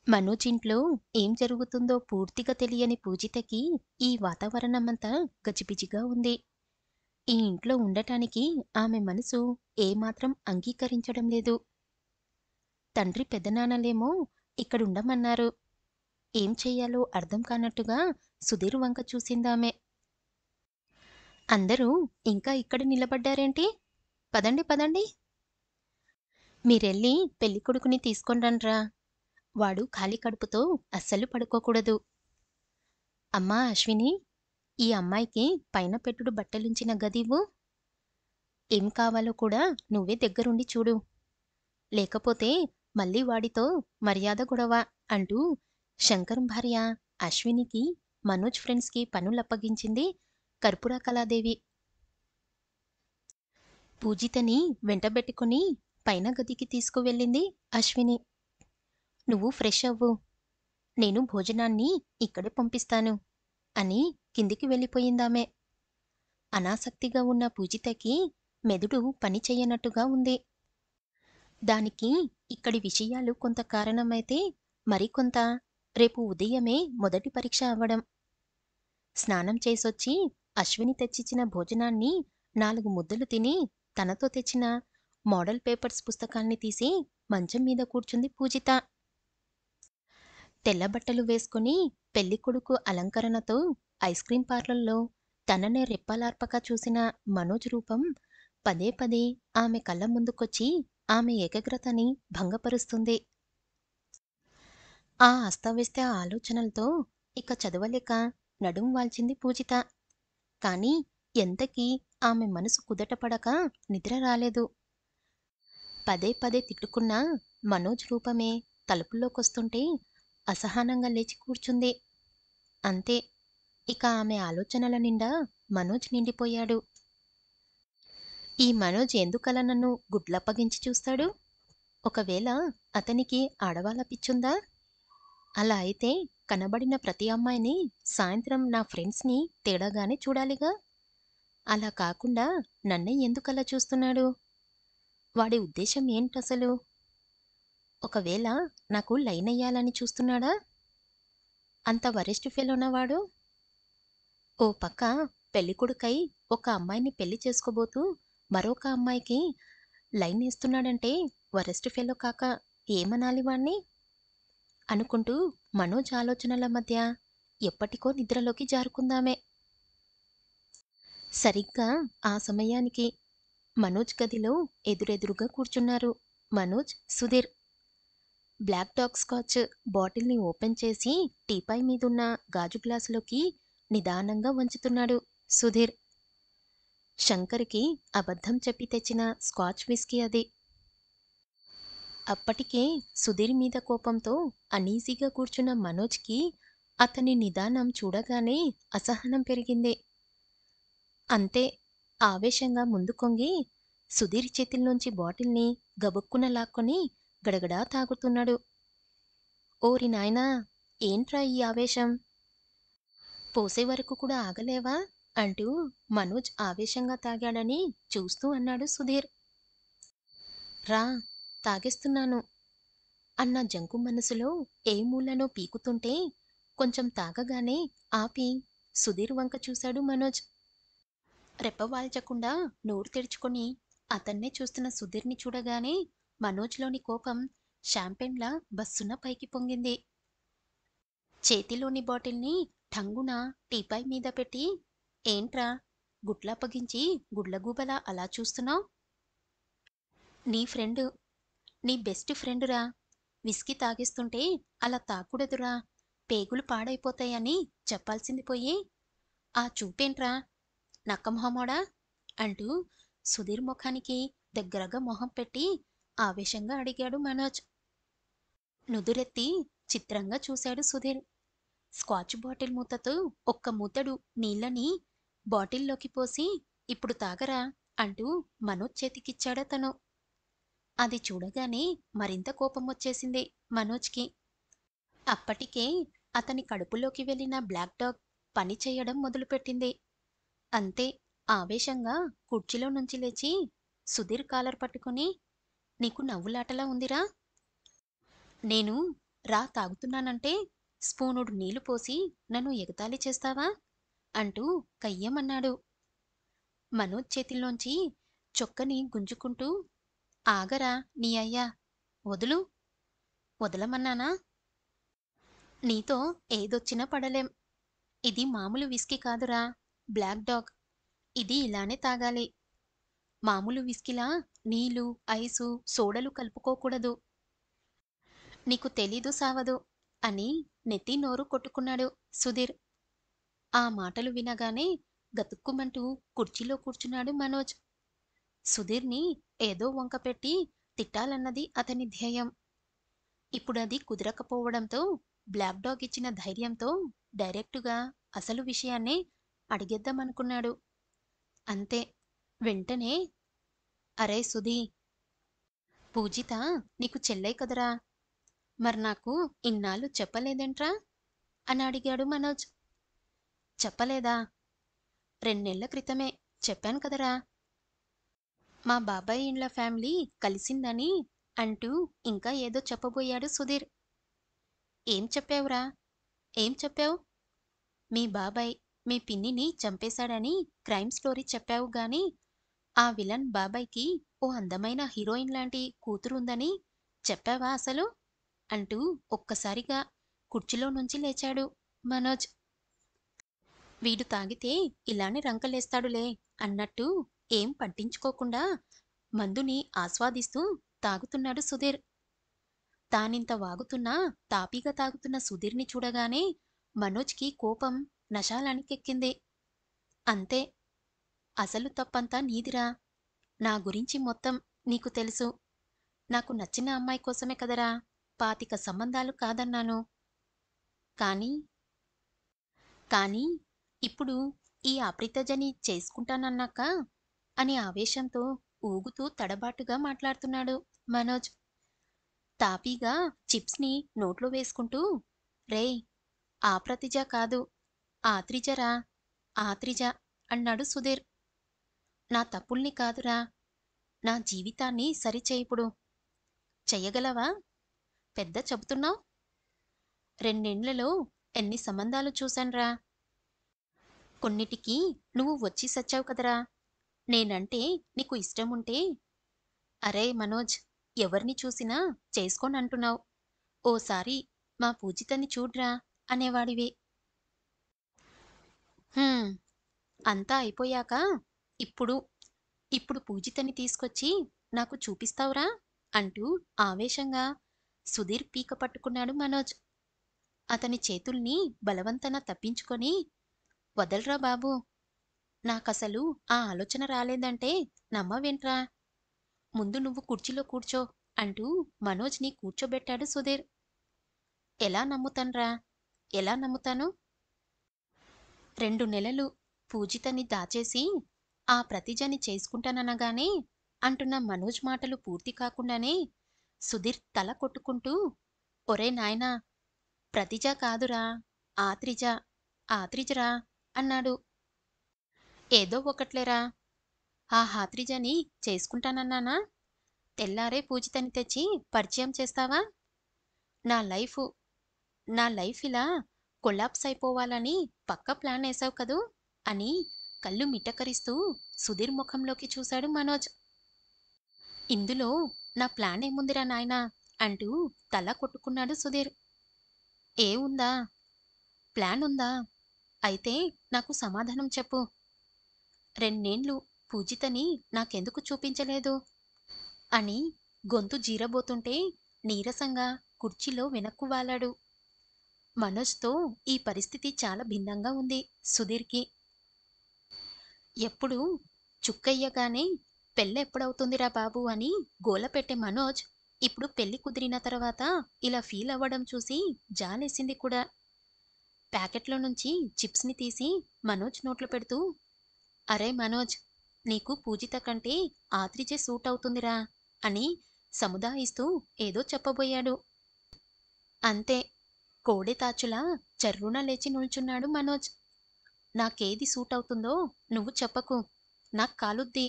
మనోజ్ ఇంట్లో ఏం జరుగుతుందో పూర్తిగా తెలియని పూజితకి ఈ వాతావరణమంతా గజిబిజిగా ఉంది. ఈ ఇంట్లో ఉండటానికి ఆమె మనసు ఏమాత్రం అంగీకరించడం లేదు. తండ్రి పెదనాన్నలేమో ఇక్కడుండమన్నారు. ఏం చెయ్యాలో అర్థం కానట్టుగా సుధీర్ వంక చూసిందామె. అందరూ ఇంకా ఇక్కడ నిలబడ్డారేంటి? పదండి పదండి. మీరెళ్ళి పెళ్ళికొడుకుని తీసుకొనిరండ్రా. వాడు ఖాళీ కడుపుతో అస్సలు పడుకోకూడదు. అమ్మా అశ్విని, ఈ అమ్మాయికి పైన పెట్టుడు బట్టలుంచిన గదివ్వు. ఏం కావాలో కూడా నువ్వే దగ్గరుండి చూడు. లేకపోతే మళ్ళీ వాడితో మర్యాద గొడవ అంటూ శంకరం భార్య అశ్వినికి మనోజ్ ఫ్రెండ్స్‌కి పనులప్పగించింది కర్పూర కళాదేవి. పూజితని వెంటబెట్టుకుని పైన గదికి తీసుకువెళ్ళింది అశ్విని. నువ్వు ఫ్రెష్ అవ్వు. నేను భోజనాన్ని ఇక్కడే పంపిస్తాను అని కిందికి వెళ్ళిపోయిందామె. అనాసక్తిగా ఉన్న పూజితకి మెదడు పని చెయ్యనట్టుగా ఉంది. దానికి ఇక్కడి విషయాలు కొంత కారణమైతే, మరికొంత రేపు ఉదయమే మొదటి పరీక్ష అవ్వడం. స్నానం చేసొచ్చి అశ్విని తెచ్చిచ్చిన భోజనాన్ని 4 ముద్దలు తిని, తనతో తెచ్చిన మోడల్ పేపర్స్ పుస్తకాల్ని తీసి మంచం మీద కూర్చుంది పూజిత. తెల్ల బట్టలు వేసుకుని పెళ్ళికొడుకు అలంకరణతో ఐస్ క్రీం పార్లర్‌లో తననే రెప్పలార్పక చూసిన మనోజ్ రూపం పదే పదే ఆమె కళ్ళ ముందుకొచ్చి ఆమె ఏకాగ్రతని భంగపరుస్తుంది. ఆ అస్తవ్యస్త ఆలోచనలతో ఇక చదవలేక నడుం వాల్చింది పూజిత. కానీ ఎంతకీ ఆమె మనసు కుదుటపడక నిద్ర రాలేదు. పదే పదే తిట్టుకున్న మనోజ్ రూపమే తలుపులోకొస్తుంటే అసహనంగా లేచి కూర్చుంది. అంతే, ఇక ఆమె ఆలోచనల నిండా మనోజ్ నిండిపోయాడు. ఈ మనోజ్ ఎందుకలా నన్ను గుడ్లప్పగించి చూస్తాడు? ఒకవేళ అతనికి ఆడవాళ్ళ పిచ్చుందా? అలా అయితే కనబడిన ప్రతి అమ్మాయిని సాయంత్రం నా ఫ్రెండ్స్‌ని తేడాగానే చూడాలిగా? అలా కాకుండా నన్నే ఎందుకలా చూస్తున్నాడు? వాడి ఉద్దేశం ఏంటసలు? ఒకవేళ నాకు లైనెయ్యాలని చూస్తున్నాడా? అంత వరెస్ట్ ఫెలోనా వాడు? ఓ పక్క పెళ్ళికొడుకై ఒక అమ్మాయిని పెళ్లి చేసుకోబోతూ మరొక అమ్మాయికి లైనేస్తున్నాడంటే వరెస్ట్ ఫెలో కాక ఏమనాలి వాణ్ణి? అనుకుంటూ మనోజ్ ఆలోచనల మధ్య ఎప్పటికో నిద్రలోకి జారుకుందామె. సరిగ్గా ఆ సమయానికి మనోజ్ గదిలో ఎదురెదురుగా కూర్చున్నారు Manoj, Sudheer. Black Dog scotch బాటిల్‌ని ఓపెన్ చేసి టీపాయ్ మీదున్న గాజు గ్లాసులోకి నిదానంగా వంచుతున్నాడు సుధీర్. శంకర్‌కి అబద్ధం చెప్పి తెచ్చిన స్కాచ్ విస్కీ అది. అప్పటికే సుధీర్ మీద కోపంతో అనీజీగా కూర్చున్న మనోజ్‌కి అతని నిదానం చూడగానే అసహనం పెరిగింది. అంతే, ఆవేశంగా ముందుకొంగి సుధీర్ చేతిలోంచి బాటిల్‌ని గబుక్కున లాక్కొని గడగడా తాగుతున్నాడు. ఓరి నాయనా! ఏంట్రా ఈ ఆవేశం? పోసే వరకు కూడా ఆగలేవా? అంటూ మనోజ్ ఆవేశంగా తాగాడని చూస్తూ అన్నాడు సుధీర్. రా, తాగేస్తున్నాను అన్న జంకు మనసులో ఏ మూలనో పీకుతుంటే కొంచెం తాగగానే ఆపి సుధీర్ వంక చూశాడు మనోజ్. రెప్పవాల్చకుండా నోరు తెరుచుకొని అతన్నే చూస్తున్న సుధీర్‌ని చూడగానే మనోజ్‌లోని కోపం షాంపెన్‌లా బస్సున పైకి పొంగింది. చేతిలోని బాటిల్‌ని ఠంగున టీపాయ్ మీద పెట్టి, ఏంట్రా గుడ్లప్పగించి గుడ్లగూబలా అలా చూస్తున్నావ్? నీ ఫ్రెండు, నీ బెస్ట్ ఫ్రెండురా. విస్కీ తాగేస్తుంటే అలా తాగకూడదురా, పేగులు పాడైపోతాయని చెప్పాల్సింది పోయి, ఆ చూపేంట్రా నక్కమొహమోడా? అంటూ సుధీర్ ముఖానికి దగ్గరగా మొహం పెట్టి ఆవేశంగా అడిగాడు మనోజ్. నుదురెత్తి చిత్రంగా చూశాడు సుధీర్. స్కాచ్ బాటిల్ మూతతో ఒక్క మూతడు నీళ్ళని బాటిల్లోకి పోసి, ఇప్పుడు తాగరా అంటూ మనోజ్ చేతికిచ్చాడతను. అది చూడగానే మరింత కోపమొచ్చేసింది మనోజ్‌కి. అప్పటికే అతని కడుపులోకి వెళ్ళిన బ్లాక్ డాగ్ పని చెయ్యడం మొదలుపెట్టింది. అంతే, ఆవేశంగా కుర్చీలో నుంచి లేచి సుధీర్ కాలర్ పట్టుకుని, నీకు నవ్వులాటలా ఉందిరా? నేను రా తాగుతున్నానంటే స్పూనుడు నీళ్లు పోసి నన్ను ఎగతాళి చేస్తావా అంటూ కయ్యమన్నాడు. మనోజ్ చేతిల్లోంచి చొక్కని గుంజుకుంటూ ఆగరా నీ అయ్యా, వదులు, వదలమన్నానా? నీతో ఏదొచ్చినా పడలేం. ఇది మామూలు విస్కీ కాదురా, బ్లాక్ డాగ్. ఇది ఇలానే తాగాలి. మామూలు విస్కీలా నీళ్ళు, ఐసు, సోడలు కలుపుకోకూడదు. నీకు తెలీదు సావదు అని నెత్తి నోరు కొట్టుకున్నాడు సుధీర్. ఆ మాటలు వినగానే గతుక్కుమంటూ కుర్చీలో కూర్చున్నాడు మనోజ్. సుధీర్ని ఏదో వంకపెట్టి తిట్టాలన్నది అతని ధ్యేయం. ఇప్పుడది కుదరకపోవడంతో బ్లాక్ డాగ్ ఇచ్చిన ధైర్యంతో డైరెక్టుగా అసలు విషయాన్నే అడిగేద్దామనుకున్నాడు. అంతే. వెంటనే, అరే సుధీ, పూజిత నీకు చెల్లై కదరా, మరి నాకు ఇన్నాళ్ళు చెప్పలేదేంట్రా అని అడిగాడు మనోజ్. చెప్పలేదా? 2 నెలల క్రితమే చెప్పాను కదరా, మా బాబాయ్ ఇండ్ల ఫ్యామిలీ కలిసిందని అంటూ ఇంకా ఏదో చెప్పబోయాడు సుధీర్. ఏం చెప్పావురా, ఏం చెప్పావు? మీ బాబాయ్ మీ పిన్నిని చంపేశాడని క్రైమ్ స్టోరీ చెప్పావు గాని ఆ విలన్ బాబాయ్కి ఓ అందమైన హీరోయిన్ లాంటి కూతురుందని చెప్పావా అసలు అంటూ ఒక్కసారిగా కుర్చీలో నుంచి లేచాడు మనోజ్. వీడు తాగితే ఇలానే రంకలేస్తాడులే అన్నట్టు ఏం పట్టించుకోకుండా మందుని ఆస్వాదిస్తూ తాగుతున్నాడు సుధీర్. తానింత వాగుతున్నా తాపీగా తాగుతున్న సుధీర్ని చూడగానే మనోజ్కి కోపం నశాలానికెక్కింది. అంతే. అసలు తప్పంతా నీదిరా. నా గురించి మొత్తం నీకు తెలుసు. నాకు నచ్చిన అమ్మాయి కోసమే కదరా 25 సంబంధాలు కాదన్నాను. కానీ కానీ ఇప్పుడు ఈ అప్రితజని చేసుకుంటానన్నాక అని ఆవేశంతో ఊగుతూ తడబాటుగా మాట్లాడుతున్నాడు మనోజ్. తాపీగా చిప్స్ని నోట్లో వేసుకుంటూ, రేయ్, ఆ ప్రతిజ కాదు, ఆత్రిజరా, ఆత్రిజ అన్నాడు సుధీర్. నా తప్పుల్ని కాదురా, నా జీవితాన్ని సరిచేయిపుడు. చెయ్యగలవా? పెద్ద చెబుతున్నావ్. 2 నెలలలో ఎన్ని సంబంధాలు చూశాన్రా. కొన్నిటికి నువ్వు వచ్చి సచ్చావు కదరా. నేనంటే నీకు ఇష్టముంటే, అరే మనోజ్, ఎవరిని చూసినా చేసుకోనంటున్నావు. ఓసారి మా పూజితని చూడ్రా అనేవాడివి. హుం, అంతా అయిపోయాక ఇప్పుడు ఇప్పుడు పూజితని తీసుకొచ్చి నాకు చూపిస్తావురా అంటూ ఆవేశంగా సుధీర్ పీక పట్టుకున్నాడు మనోజ్. అతని చేతుల్ని బలవంతన తప్పించుకొని, వదల్రా బాబూ, నాకసలు ఆ ఆలోచన రాలేదంటే నమ్మవేంట్రా. ముందు నువ్వు కుర్చీలో కూర్చో అంటూ మనోజ్ని కూర్చోబెట్టాడు సుధీర్. ఎలా నమ్ముతాన్రా, ఎలా నమ్ముతాను? 2 నెలలు పూజితని దాచేసి ఆ ప్రతిజని చేసుకుంటాననగానే అంటున్న మనోజ్ మాటలు పూర్తి కాకుండానే సుధీర్ తల కొట్టుకుంటూ, ఒరే నాయనా, ప్రతిజ కాదురా, ఆత్రిజ, ఆత్రిజరా అన్నాడు. ఏదో ఒకట్లేరా, ఆ హాత్రిజని చేసుకుంటానన్నానా? తెల్లారే పూజితని తెచ్చి పరిచయం చేస్తావా? నా లైఫు నా లైఫ్ ఇలా కొలాప్స్ అయిపోవాలని పక్కా ప్లాన్ వేశావు కదూ అని కళ్ళు మిటకరిస్తూ సుధీర్ ముఖంలోకి చూశాడు మనోజ్. ఇందులో నా ప్లాన్ ఏముందిరా నాయనా అంటూ తల కొట్టుకున్నాడు సుధీర్. ఏ ఉందా? ప్లాన్ ఉందా? అయితే నాకు సమాధానం చెప్పు. 2 నెలలు పూజితని నాకెందుకు చూపించలేదు అని గొంతు జీరబోతుంటే నీరసంగా కుర్చీలో వెనక్కు వాలాడు. మనోజ్తో ఈ పరిస్థితి చాలా భిన్నంగా ఉంది సుధీర్కి. ఎప్పుడు చుక్కయ్యగానే పెళ్ళెప్పుడవుతుందిరా బాబు అని గోలపెట్టే మనోజ్ ఇప్పుడు పెళ్లి కుదిరిన తర్వాత ఇలా ఫీల్ అవ్వడం చూసి జాలేసింది కూడా. ప్యాకెట్లో నుంచి చిప్స్ని తీసి మనోజ్ నోట్లో పెడుతూ, అరే మనోజ్, నీకు పూజిత కంటే ఆత్రిజే సూట్ అవుతుందిరా అని సముదాయిస్తూ ఏదో చెప్పబోయాడు. అంతే. కోడెతాచులా చర్రున లేచి నిల్చున్నాడు మనోజ్. నాకేది సూట్ అవుతుందో నువ్వు చెప్పకు, నాకు కాలుద్ది.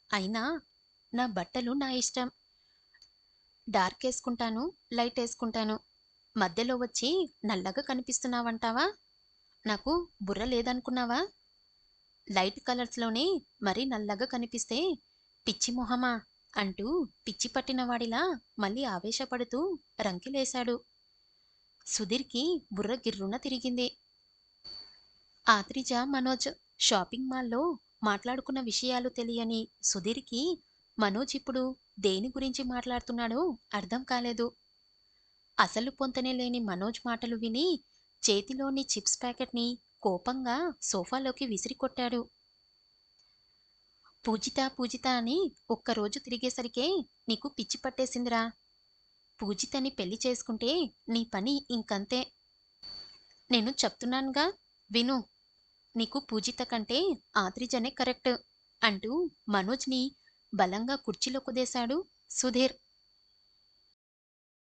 అయినా నా బట్టలు నా ఇష్టం. డార్క్ వేసుకుంటాను, లైట్ వేసుకుంటాను. మధ్యలో వచ్చి నల్లగా కనిపిస్తున్నావంటావా? నాకు బుర్ర లేదనుకున్నావా? లైట్ కలర్స్‌లోనే మరీ నల్లగా కనిపిస్తే పిచ్చి మొహమా అంటూ పిచ్చి పట్టిన వాడిలా మళ్ళీ ఆవేశపడుతూ రంకెలేశాడు. సుధీర్‌కి బుర్ర గిర్రున తిరిగింది. ఆత్రిజ, మనోజ్ షాపింగ్ మాల్‌లో మాట్లాడుకున్న విషయాలు తెలియని సుధీర్‌కి మనోజ్ ఇప్పుడు దేని గురించి మాట్లాడుతున్నాడో అర్థం కాలేదు. అసలు పొంతనే లేని మనోజ్ మాటలు విని చేతిలోని చిప్స్ ప్యాకెట్‌ని కోపంగా సోఫాలోకి విసిరికొట్టాడు. పూజిత, పూజిత అని ఒక్కరోజు తిరిగేసరికే నీకు పిచ్చి పట్టేసిందిరా! పూజితని పెళ్లి చేసుకుంటే నీ పని ఇంకంతే. నేను చెప్తున్నానుగా విను. నీకు పూజిత కంటే ఆద్రిజనే కరెక్ట్ అంటూ మనోజ్‌ని బలంగా కుర్చీలో కుదేశాడు సుధీర్.